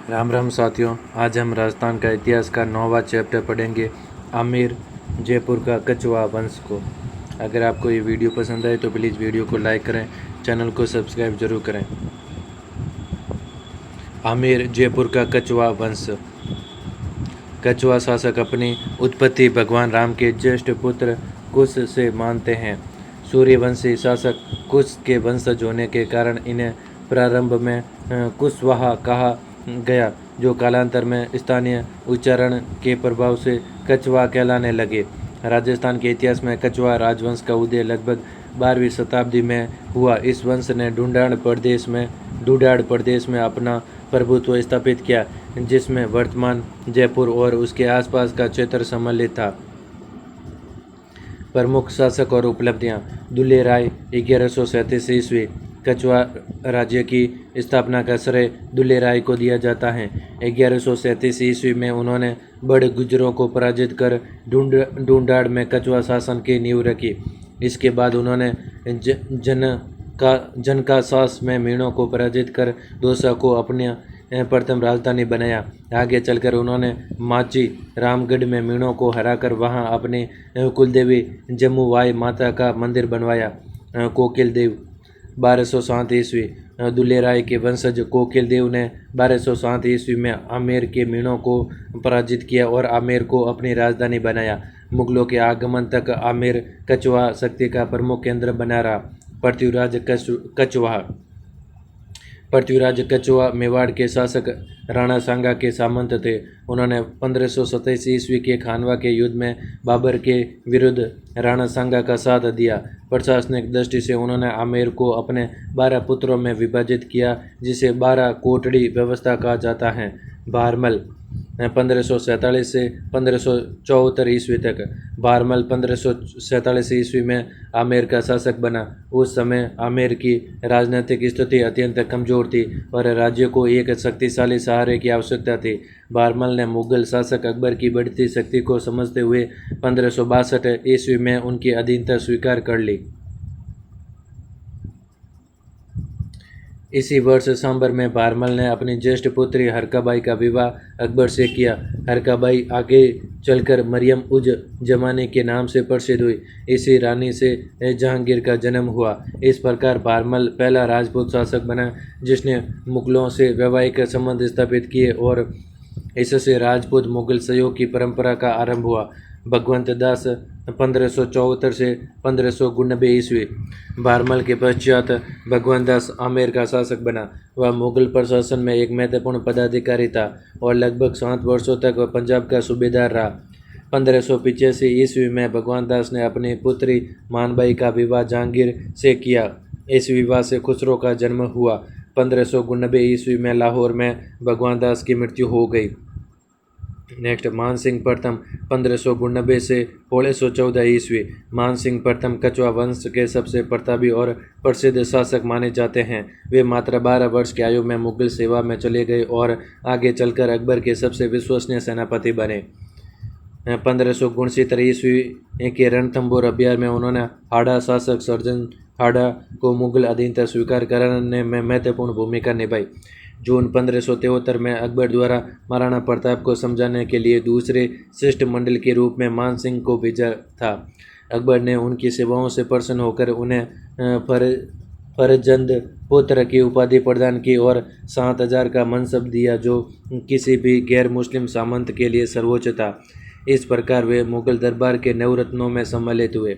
राम राम साथियों, आज हम राजस्थान का इतिहास का 9वां चैप्टर पढ़ेंगे, आमेर जयपुर का कछवाहा वंश को। अगर आपको ये वीडियो पसंद आए तो प्लीज़ वीडियो को लाइक करें, चैनल को सब्सक्राइब जरूर करें। आमेर जयपुर का कछवाहा वंश। कछवाहा शासक अपनी उत्पत्ति भगवान राम के ज्येष्ठ पुत्र कुश से मानते हैं। सूर्यवंशी शासक कुश के वंशज होने के कारण इन्हें प्रारंभ में कुशवाहा कहा गया, जो कालांतर में स्थानीय उच्चारण के प्रभाव से कछवाहा कहलाने लगे। राजस्थान के इतिहास में कछवाहा राजवंश का उदय लगभग 12वीं शताब्दी में हुआ। इस वंश ने ढूंढाड़ प्रदेश में अपना प्रभुत्व स्थापित किया, जिसमें वर्तमान जयपुर और उसके आसपास का क्षेत्र सम्मिलित था। प्रमुख शासक और उपलब्धियां। दुल्ले राय 1137 ईस्वी। कछवाहा राज्य की स्थापना का श्रेय दुल्ले राय को दिया जाता है। 1137 ईस्वी में उन्होंने बड़े गुर्जरों को पराजित कर ढूंढाड़ में कछवाहा शासन की नींव रखी। इसके बाद उन्होंने जनकासास में मीणों को पराजित कर दौसा को अपनी प्रथम राजधानी बनाया। आगे चलकर उन्होंने माची रामगढ़ में मीणों को हराकर वहां अपनी कुलदेवी जम्मूबाई माता का मंदिर बनवाया। कोकिल देव 1207 ईस्वी। दुल्ले राय के वंशज कोकिल देव ने 1207 ईस्वी में आमेर के मीणों को पराजित किया और आमेर को अपनी राजधानी बनाया। मुगलों के आगमन तक आमेर कछवाहा शक्ति का प्रमुख केंद्र बना रहा। पृथ्वीराज कछवाहा मेवाड़ के शासक राणा सांगा के सामंत थे। उन्होंने 1527 ईस्वी के खानवा के युद्ध में बाबर के विरुद्ध राणा सांगा का साथ दिया। प्रशासनिक दृष्टि से उन्होंने आमेर को अपने 12 पुत्रों में विभाजित किया, जिसे 12 कोटड़ी व्यवस्था कहा जाता है। भारमल 1547 से 1574 ईस्वी तक। भारमल 1547 ईस्वी में आमेर का शासक बना। उस समय आमेर की राजनीतिक स्थिति अत्यंत कमजोर थी और राज्य को एक शक्तिशाली सहारे की आवश्यकता थी। भारमल ने मुगल शासक अकबर की बढ़ती शक्ति को समझते हुए 1562 ईस्वी में उनकी अधीनता स्वीकार कर ली। इसी वर्ष सांबर में भारमल ने अपनी ज्येष्ठ पुत्री हरकाबाई का विवाह अकबर से किया। हरकाबाई आगे चलकर मरियम उज जमानी के नाम से प्रसिद्ध हुई। इसी रानी से जहांगीर का जन्म हुआ। इस प्रकार भारमल पहला राजपूत शासक बना जिसने मुगलों से वैवाहिक संबंध स्थापित किए और इससे राजपूत मुगल सहयोग की परंपरा का आरंभ हुआ। भगवंत दास 1574 से 1599 ईस्वी। भारमल के पश्चात भगवंत दास आमेर का शासक बना। वह मुगल प्रशासन में एक महत्वपूर्ण पदाधिकारी था और लगभग 7 वर्षों तक वह पंजाब का सूबेदार रहा। 1585 ईस्वी में भगवंत दास ने अपनी पुत्री मानबाई का विवाह जहांगीर से किया। इस विवाह से खुसरो का जन्म हुआ। 1599 ईस्वी में लाहौर में भगवंत दास की मृत्यु हो गई। नेक्स्ट, मानसिंह प्रथम 1599 से 1614 ईस्वी। मानसिंह प्रथम कछवाहा वंश के सबसे प्रतापी और प्रसिद्ध शासक माने जाते हैं। वे मात्र 12 वर्ष की आयु में मुगल सेवा में चले गए और आगे चलकर अकबर के सबसे विश्वसनीय सेनापति बने। 1569 ईस्वी के रणथंभौर अभियान में उन्होंने हाड़ा शासक सर्जन हाड़ा को मुगल अधीनता स्वीकार कराने में महत्वपूर्ण भूमिका निभाई। जून 1573 में अकबर द्वारा महाराणा प्रताप को समझाने के लिए दूसरे शिष्टमंडल के रूप में मानसिंह को भेजा था। अकबर ने उनकी सेवाओं से प्रसन्न होकर उन्हें फरजंद पुत्र की उपाधि प्रदान की और 7000 का मनसब दिया, जो किसी भी गैर मुस्लिम सामंत के लिए सर्वोच्च था। इस प्रकार वे मुगल दरबार के नवरत्नों में सम्मिलित हुए।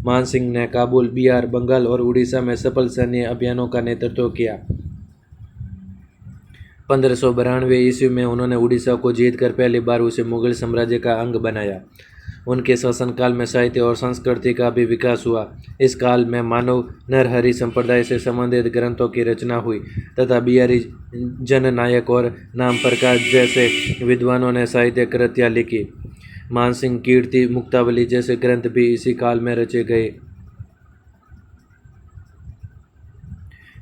मानसिंह ने काबुल, बिहार, बंगाल और उड़ीसा में सफल सैन्य अभियानों का नेतृत्व किया। 1592 ईस्वी में उन्होंने उड़ीसा को जीतकर पहली बार उसे मुगल साम्राज्य का अंग बनाया। उनके शासनकाल में साहित्य और संस्कृति का भी विकास हुआ। इस काल में मानव नरहरि संप्रदाय से संबंधित ग्रंथों की रचना हुई तथा बिहारी जननायक और नाम प्रकाश जैसे विद्वानों ने साहित्य कृतियाँ लिखी। मानसिंह कीर्ति मुक्तावली जैसे ग्रंथ भी इसी काल में रचे गए।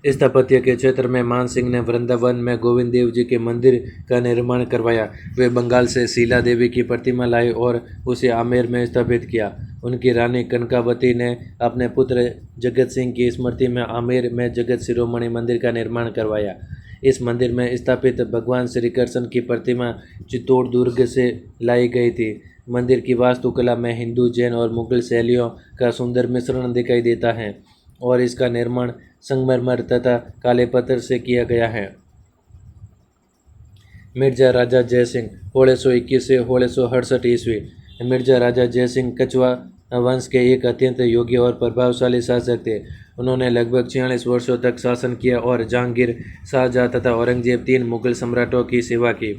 स्थापत्य के क्षेत्र में मानसिंह ने वृंदावन में गोविंद देव जी के मंदिर का निर्माण करवाया। वे बंगाल से शीला देवी की प्रतिमा लाए और उसे आमेर में स्थापित किया। उनकी रानी कनकावती ने अपने पुत्र जगत सिंह की स्मृति में आमेर में जगत शिरोमणि मंदिर का निर्माण करवाया। इस मंदिर में स्थापित भगवान श्री कृष्ण की प्रतिमा चित्तौड़ दुर्ग से लाई गई थी। मंदिर की वास्तुकला में हिंदू, जैन और मुगल शैलियों का सुंदर मिश्रण दिखाई देता है और इसका निर्माण संगमरमर तथा काले पत्थर से किया गया है। मिर्जा राजा जयसिंह 1621 से 1668 ईस्वी। मिर्जा राजा जयसिंह कछवा वंश के एक अत्यंत योग्य और प्रभावशाली शासक थे। उन्होंने लगभग 46 वर्षों तक शासन किया और जहांगीर, शाहजहां तथा औरंगजेब 3 मुगल सम्राटों की सेवा की।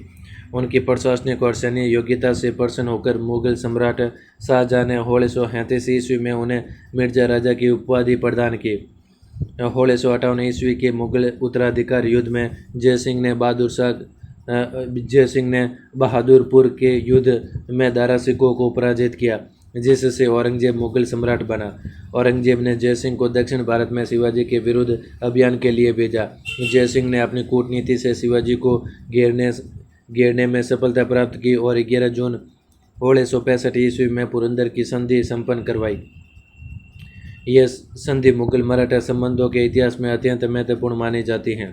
उनकी प्रशासनिक और सैन्य योग्यता से प्रसन्न होकर मुगल सम्राट शाहजहां ने 1637 ईस्वी में उन्हें मिर्जा राजा की उपाधि प्रदान की। 1658 ईस्वी के मुगल उत्तराधिकार युद्ध में जयसिंह ने बहादुरपुर के युद्ध में दारा सिकों को पराजित किया, जिससे औरंगजेब मुगल सम्राट बना। औरंगजेब ने जयसिंह को दक्षिण भारत में शिवाजी के विरुद्ध अभियान के लिए भेजा। जयसिंह ने अपनी कूटनीति से शिवाजी को घेरने में सफलता प्राप्त की और 11 जून 1665 ईस्वी में पुरंदर की संधि संपन्न करवाई। यह संधि मुगल मराठा संबंधों के इतिहास में अत्यंत महत्वपूर्ण मानी जाती है।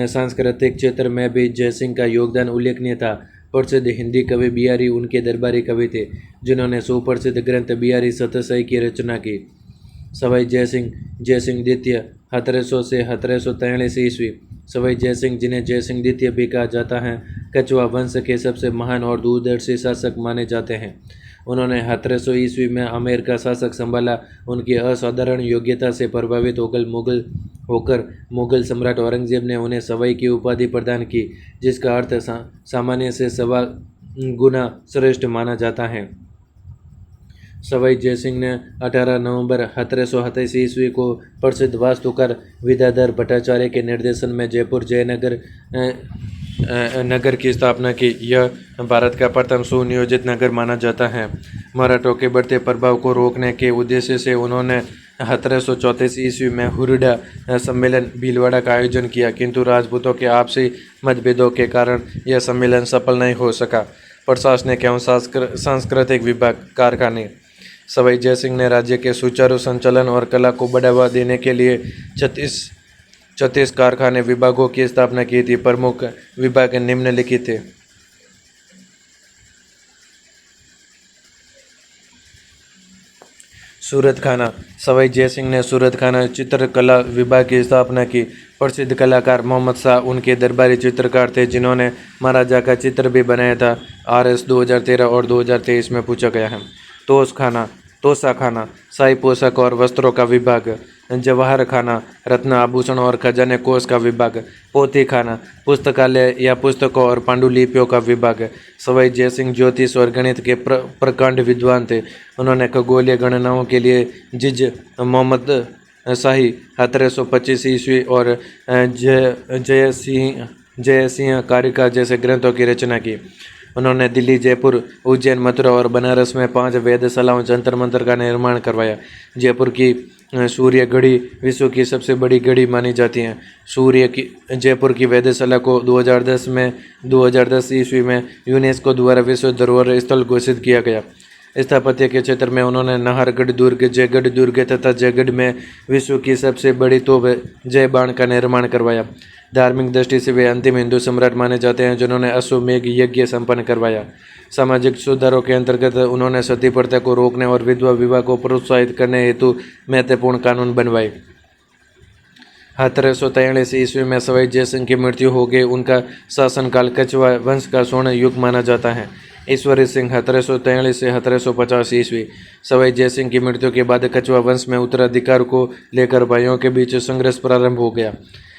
सांस्कृतिक क्षेत्र में भी जयसिंह का योगदान उल्लेखनीय था। प्रसिद्ध हिंदी कवि बिहारी उनके दरबारी कवि थे, जिन्होंने सुप्रसिद्ध ग्रंथ बिहारी सतसई की रचना की। सवाई जयसिंह द्वितीय 1700 से 1743 ईस्वी। सवाई जयसिंह, जिन्हें जयसिंह द्वितीय भी कहा जाता है, कछवा वंश के सबसे महान और दूरदर्शी शासक माने जाते हैं। उन्होंने 1700 ईस्वी में आमेर का शासक संभाला। उनकी असाधारण योग्यता से प्रभावित होकर मुगल सम्राट औरंगजेब ने उन्हें सवाई की उपाधि प्रदान की, जिसका अर्थ सामान्य से 1.25 गुना श्रेष्ठ माना जाता है। सवाई जयसिंह ने 18 नवंबर 1727 ईस्वी को प्रसिद्ध वास्तुकार विद्याधर भट्टाचार्य के निर्देशन में जयपुर जयनगर नगर की स्थापना की। यह भारत का प्रथम सुनियोजित नगर माना जाता है। मराठों के बढ़ते प्रभाव को रोकने के उद्देश्य से उन्होंने 1734 ईस्वी में हुरडा सम्मेलन भीलवाड़ा का आयोजन किया, किंतु राजपूतों के आपसी मतभेदों के कारण यह सम्मेलन सफल नहीं हो सका। प्रशासनिक एवं सांस्कृतिक विभाग कारखाने। सवाई जयसिंह ने राज्य के सुचारू संचालन और कला को बढ़ावा देने के लिए 36 कारखाने विभागों की स्थापना की थी। प्रमुख विभाग निम्नलिखित थे। सूरत खाना। सवाई जयसिंह ने सूरत खाना चित्रकला विभाग की स्थापना की। प्रसिद्ध कलाकार मोहम्मद शाह उनके दरबारी चित्रकार थे, जिन्होंने महाराजा का चित्र भी बनाया था। RS 2013 और 2023 में पूछा गया है। तोसा खाना शाही पोशाक और वस्त्रों का विभाग। जवाहर खाना रत्न आभूषण और खजाने कोष का विभाग। पोथी खाना पुस्तकालय या पुस्तकों और पांडुलिपियों का विभाग। सवाई जयसिंह ज्योतिष और गणित के प्रकांड विद्वान थे। उन्होंने खगोलीय गणनाओं के लिए जिज मोहम्मद शाही 1725 ईस्वी और जयसिंह कारिका जैसे ग्रंथों की रचना की। उन्होंने दिल्ली, जयपुर, उज्जैन, मथुरा और बनारस में 5 वेधशालाओं, जंतर मंतर का निर्माण करवाया। जयपुर की सूर्य घड़ी विश्व की सबसे बड़ी घड़ी मानी जाती है। जयपुर की वेधशाला को 2010 ईस्वी में यूनेस्को द्वारा विश्व धरोहर स्थल घोषित किया गया। स्थापत्य के क्षेत्र में उन्होंने नाहरगढ़ दुर्ग, जयगढ़ दुर्ग तथा जयगढ़ में विश्व की सबसे बड़ी तोप जय बाण का निर्माण करवाया। धार्मिक दृष्टि से वे अंतिम हिंदू सम्राट माने जाते हैं, जिन्होंने अश्वमेघ यज्ञ संपन्न करवाया। सामाजिक सुधारों के अंतर्गत उन्होंने सती प्रथा को रोकने और विधवा विवाह को प्रोत्साहित करने हेतु महत्वपूर्ण कानून बनवाए। 1743 ईस्वी में सवाई जयसिंह की मृत्यु हो गई। उनका शासनकाल कछवा वंश का स्वर्ण युग माना जाता है। ईश्वरी सिंह 1743 से 1750 ईस्वी। सवाई जयसिंह की मृत्यु के बाद कछवा वंश में उत्तराधिकार को लेकर भाइयों के बीच संघर्ष प्रारंभ हो गया।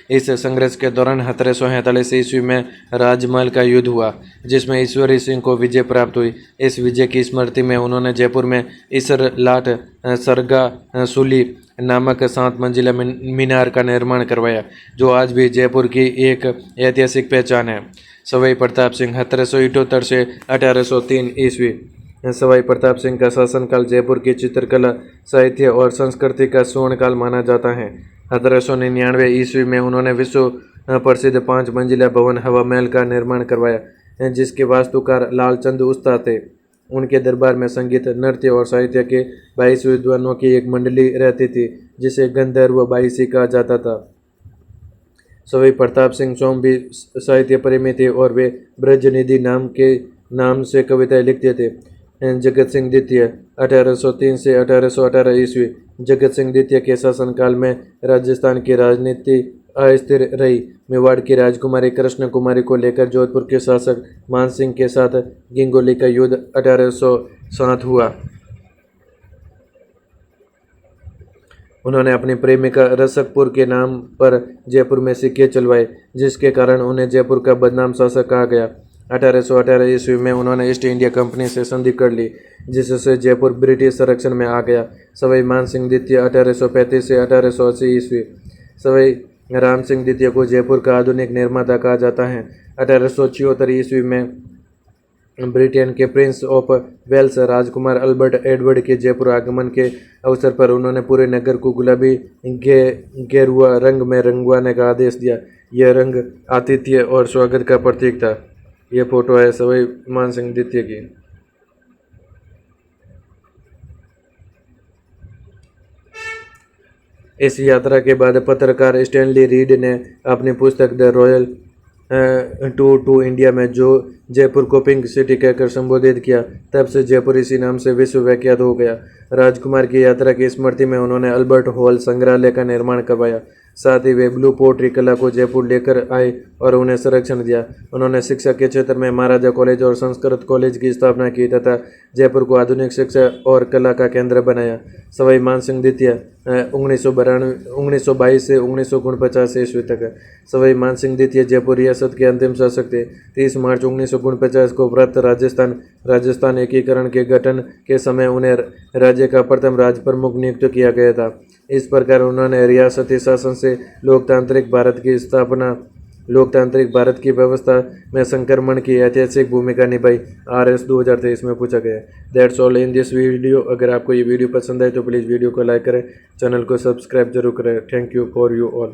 इस संघर्ष के दौरान 1743 ईस्वी में राजमहल का युद्ध हुआ, जिसमें ईश्वरी सिंह को विजय प्राप्त हुई। इस विजय की स्मृति में उन्होंने जयपुर में ईसर लाठ सरगा सूली नामक 7 मंजिला मीनार का निर्माण करवाया, जो आज भी जयपुर की एक ऐतिहासिक पहचान है। सवाई प्रताप सिंह 1778 से 1803 ईस्वी। सवाई प्रताप सिंह का शासनकाल जयपुर की चित्रकला, साहित्य और संस्कृति का स्वर्णकाल माना जाता है। 1799 ईस्वी में उन्होंने विश्व प्रसिद्ध 5 मंजिला भवन हवा महल का निर्माण करवाया, जिसके वास्तुकार लालचंद उस्ताद थे। उनके दरबार में संगीत, नृत्य और साहित्य के 22 विद्वानों की एक मंडली रहती थी, जिसे गंधर्व बाईसी कहा जाता था। सवाई प्रताप सिंह सोम भी साहित्य प्रेमी थे और वे ब्रजनिधि नाम से कविताएं लिखते थे। जगत सिंह द्वितीय 1803 से 1818 ईस्वी। जगत सिंह द्वितीय के शासनकाल में राजस्थान की राजनीति अस्थिर रही। मेवाड़ की राजकुमारी कृष्ण कुमारी को लेकर जोधपुर के शासक मानसिंह के साथ गिंगोली का युद्ध 1807 हुआ। उन्होंने अपनी प्रेमिका रसकपुर के नाम पर जयपुर में सिक्के चलवाए, जिसके कारण उन्हें जयपुर का बदनाम शासक कहा गया। 1818 ईस्वी में उन्होंने ईस्ट इंडिया कंपनी से संधि कर ली, जिससे जयपुर ब्रिटिश संरक्षण में आ गया। सवाई मानसिंह द्वितीय 1835 से 1880 ईस्वी। सवाई राम सिंह द्वितीय को जयपुर का आधुनिक निर्माता कहा जाता है। 1876 ईस्वी में ब्रिटेन के प्रिंस ऑफ वेल्स राजकुमार अल्बर्ट एडवर्ड के जयपुर आगमन के अवसर पर उन्होंने पूरे नगर को गुलाबी गेरुआ रंग में रंगवाने का आदेश दिया। यह रंग आतिथ्य और स्वागत का प्रतीक था। यह फोटो है सवाई मानसिंह द्वितीय की। इस यात्रा के बाद पत्रकार स्टैनली रीड ने अपनी पुस्तक the royal tour to India में जो जयपुर को पिंक सिटी कहकर संबोधित किया। तब से जयपुर इसी नाम से विश्व विख्यात हो गया। राजकुमार की यात्रा की स्मृति में उन्होंने अल्बर्ट हॉल संग्रहालय का निर्माण करवाया। साथ ही वे ब्लू पोट्री कला को जयपुर लेकर आए और उन्हें संरक्षण दिया। उन्होंने शिक्षा के क्षेत्र में महाराजा कॉलेज और संस्कृत कॉलेज की स्थापना की तथा जयपुर को आधुनिक शिक्षा और कला का केंद्र बनाया। सवाई मानसिंह द्वितीय 1922 से 1949 ईस्वी तक। सवाई मानसिंह द्वितीय जयपुर रियासत के अंतिम शासक थे। 30 मार्च 1949 को व्रत राजस्थान एकीकरण के गठन के समय उन्हें राज्य का प्रथम राज प्रमुख नियुक्त किया गया था। इस प्रकार उन्होंने रियासती शासन से लोकतांत्रिक भारत की व्यवस्था में संक्रमण की ऐतिहासिक भूमिका निभाई। RS 2023 में पूछा गया। That's all in this video. अगर आपको ये वीडियो पसंद आए तो प्लीज़ वीडियो को लाइक करें, चैनल को सब्सक्राइब जरूर करें। Thank you for you all.